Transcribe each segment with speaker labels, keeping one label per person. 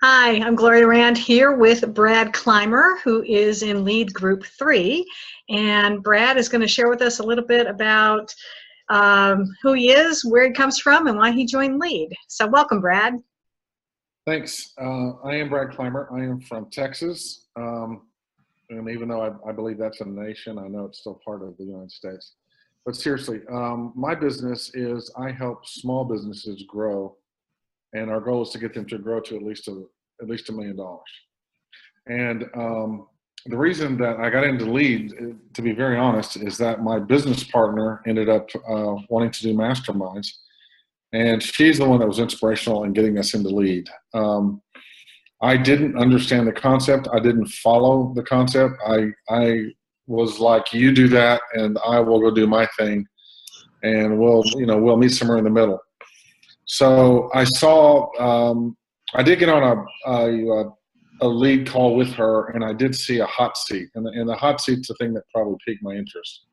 Speaker 1: Hi, I'm Gloria Rand here with Brad Climer, who is in Lead Group 3. And Brad is going to share with us a little bit about who he is, where he comes from, and why he joined Lead. So welcome, Brad.
Speaker 2: Thanks. I am Brad Climer. I am from Texas. And even though I believe that's a nation, I know it's still part of the United States. But seriously, my business is I help small businesses grow. And our goal is to get them to grow to at least $1 million. And the reason that I got into Lead, to be very honest, is that my business partner ended up wanting to do masterminds, and she's the one that was inspirational in getting us into Lead. I didn't understand the concept. I didn't follow the concept. I was like, you do that, and I will go do my thing, and we'll meet somewhere in the middle. So I saw, I did get on a lead call with her, and I did see a hot seat, and the hot seat's the thing that probably piqued my interest.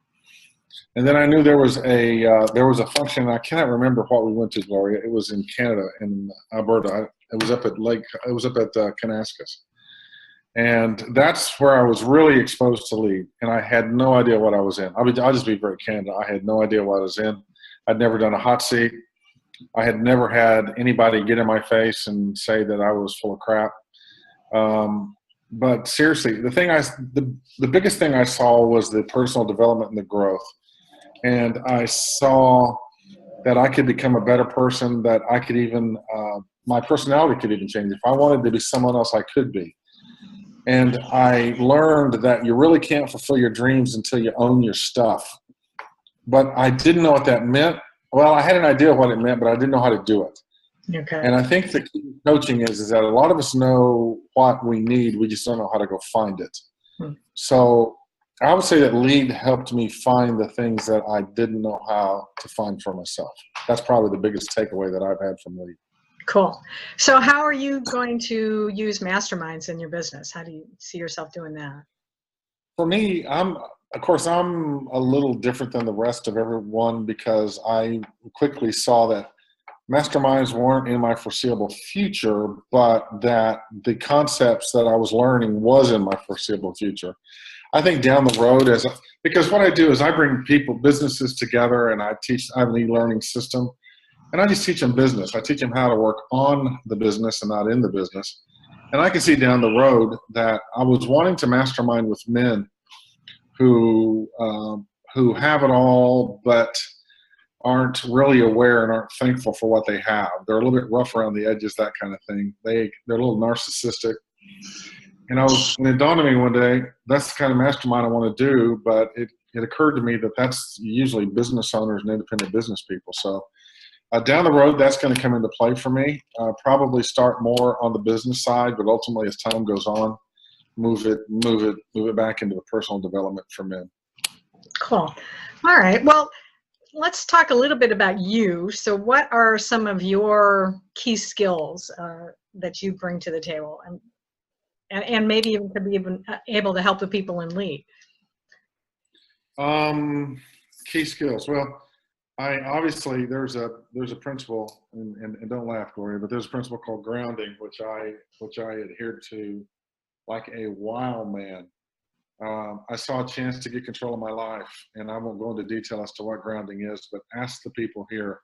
Speaker 2: And then I knew there was a function, and I cannot remember what we went to, Gloria. It was in Canada, in Alberta. It was up at Kanaskas. And that's where I was really exposed to Lead, and I had no idea what I was in. I'll just be very candid. I had no idea what I was in. I'd never done a hot seat. I had never had anybody get in my face and say that I was full of crap. But seriously, the biggest thing I saw was the personal development and the growth. And I saw that I could become a better person, that I could even, my personality could even change. If I wanted to be someone else, I could be. And I learned that you really can't fulfill your dreams until you own your stuff. But I didn't know what that meant. Well, I had an idea of what it meant, but I didn't know how to do it.
Speaker 1: Okay.
Speaker 2: And I think the key to coaching is that a lot of us know what we need. We just don't know how to go find it. So I would say that Lead helped me find the things that I didn't know how to find for myself. That's probably the biggest takeaway that I've had from Lead.
Speaker 1: Cool. So how are you going to use masterminds in your business? How do you see yourself doing that?
Speaker 2: For me, of course, I'm a little different than the rest of everyone because I quickly saw that masterminds weren't in my foreseeable future, but that the concepts that I was learning was in my foreseeable future. I think down the road, because what I do is I bring businesses together, and I have an e-learning system, and I just teach them business. I teach them how to work on the business and not in the business. And I can see down the road that I was wanting to mastermind with men who have it all, but aren't really aware and aren't thankful for what they have. They're a little bit rough around the edges, that kind of thing. They're a little narcissistic. And it dawned on me one day, that's the kind of mastermind I want to do, but it occurred to me that that's usually business owners and independent business people. So down the road, that's going to come into play for me. Probably start more on the business side, but ultimately as time goes on, move it back into the personal development for men.
Speaker 1: Cool. All right. Well, let's talk a little bit about you. So what are some of your key skills that you bring to the table, and maybe even to be able to help the people in Lead?
Speaker 2: Key skills. Well, obviously there's a principle, and don't laugh, Gloria, but there's a principle called grounding, which I adhered to like a wild man. I saw a chance to get control of my life, and I won't go into detail as to what grounding is, but ask the people here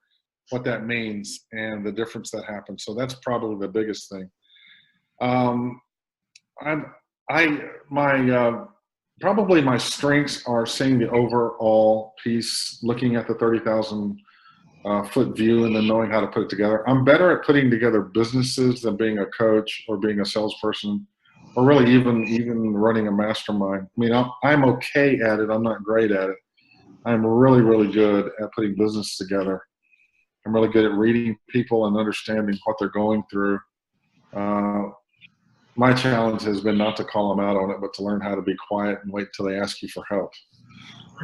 Speaker 2: what that means and the difference that happens. So that's probably the biggest thing. Probably my strengths are seeing the overall piece, looking at the 30,000 foot view, and then knowing how to put it together. I'm better at putting together businesses than being a coach or being a salesperson, or really even running a mastermind. I mean, I'm okay at it. I'm not great at it. I'm really, really good at putting business together. I'm really good at reading people and understanding what they're going through. My challenge has been not to call them out on it, but to learn how to be quiet and wait till they ask you for help.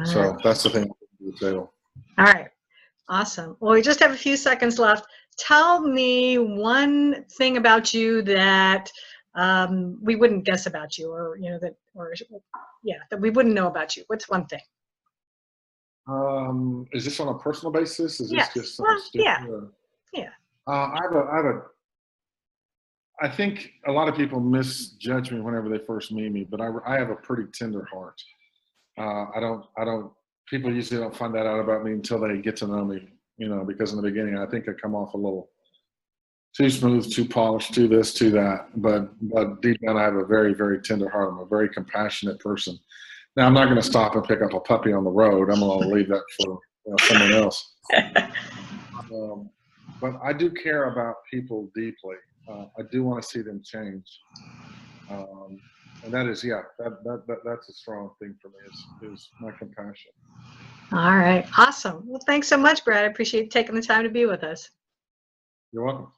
Speaker 2: So that's the thing I bring to the table.
Speaker 1: All right. Awesome. Well, we just have a few seconds left. Tell me one thing about you that we wouldn't guess about you, or that we wouldn't know about you. What's one thing?
Speaker 2: Is this on a personal basis? Is
Speaker 1: yes.
Speaker 2: this just
Speaker 1: well, yeah.
Speaker 2: or?
Speaker 1: Yeah.
Speaker 2: I I think a lot of people misjudge me whenever they first meet me, but I have a pretty tender heart. I don't, people usually don't find that out about me until they get to know me, you know, because in the beginning, I think I come off a little too smooth, too polished, too this, too that. But deep down, I have a very, very tender heart. I'm a very compassionate person. Now, I'm not going to stop and pick up a puppy on the road. I'm going to leave that for someone else. But I do care about people deeply. I do want to see them change. And that is, yeah, that's a strong thing for me is my compassion.
Speaker 1: All right. Awesome. Well, thanks so much, Brad. I appreciate you taking the time to be with us.
Speaker 2: You're welcome.